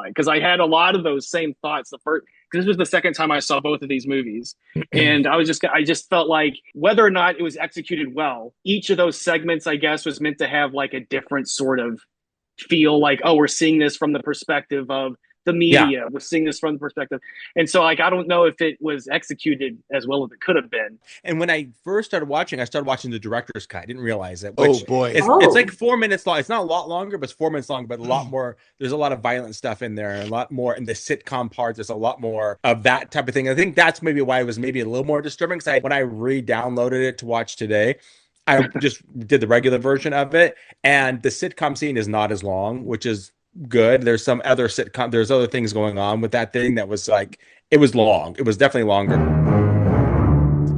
because I had a lot of those same thoughts. The first, because this was the second time I saw both of these movies, and I just felt like whether or not it was executed well, each of those segments, I guess, was meant to have like a different sort of feel. Like, oh, we're seeing this from the perspective of the Yeah. media. We're seeing this from the perspective, and so like I don't know if it was executed as well as it could have been. And when I first started watching, I started watching the director's cut. I didn't realize it, Oh which boy. it's like Oh, 4 minutes long. It's not a lot longer, but it's 4 minutes long, but a lot more. There's a lot of violent stuff in there, and a lot more in the sitcom parts. There's a lot more of that type of thing. I think that's maybe why it was maybe a little more disturbing. Because when I re-downloaded it to watch today, I just did the regular version of it, and the sitcom scene is not as long, which is good. There's some other sitcom. There's other things going on with that thing that was like it was long. It was definitely longer.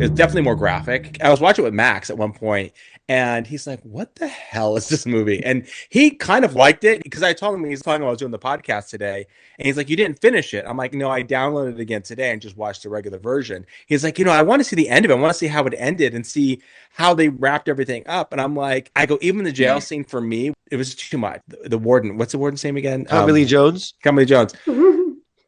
It's definitely more graphic. I was watching it with Max at one point, and he's like, "What the hell is this movie?" And he kind of liked it because I told him he's talking about I was doing the podcast today, and he's like, "You didn't finish it." I'm like, "No, I downloaded it again today and just watched the regular version." He's like, I want to see the end of it. I want to see how it ended and see how they wrapped everything up." And I'm like, I go, even the jail scene for me, it was too much. The warden, what's the warden's name again? Tommy Lee Jones. Tommy Lee Jones,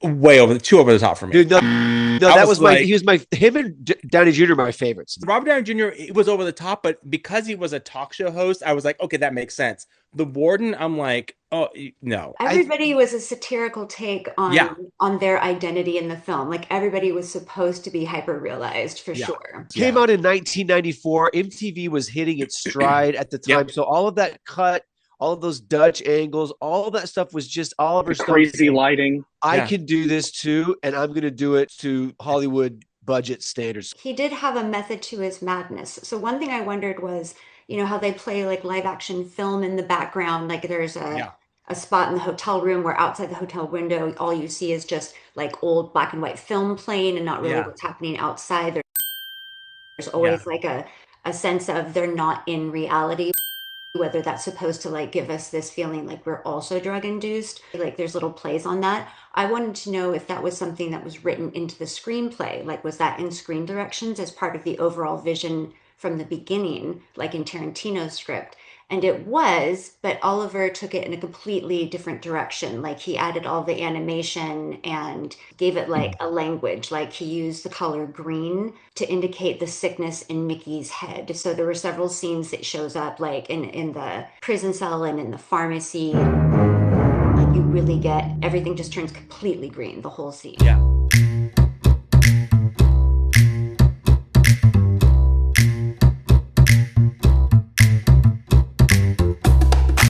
way over, too over the top for me. Dude, no, that was like, him and Downey Jr. are my favorites. Robert Downey Jr. It was over the top, but because he was a talk show host, I was like, okay, that makes sense. The warden, I'm like, oh no. everybody was a satirical take Yeah, on their identity in the film. Like everybody was supposed to be hyper realized for yeah, sure. Came yeah, out in 1994. MTV was hitting its stride at the time. yeah. So all of that cut, all of those Dutch angles, all of that stuff was just Oliver The Stone crazy saying, lighting. I Yeah. can do this too, and I'm going to do it to Hollywood budget standards. He did have a method to his madness. So one thing I wondered was, how they play like live action film in the background. Like there's Yeah. a spot in the hotel room where outside the hotel window, all you see is just like old black and white film playing and not really Yeah. what's happening outside. There's Yeah. always like a sense of they're not in reality, whether that's supposed to like give us this feeling like we're also drug induced. Like there's little plays on that. I wanted to know if that was something that was written into the screenplay. Like was that in screen directions as part of the overall vision from the beginning, like in Tarantino's script? And it was, but Oliver took it in a completely different direction. Like he added all the animation and gave it like a language. Like he used the color green to indicate the sickness in Mickey's head. So there were several scenes that shows up like in the prison cell and in the pharmacy. Like you really get everything just turns completely green, the whole scene. Yeah.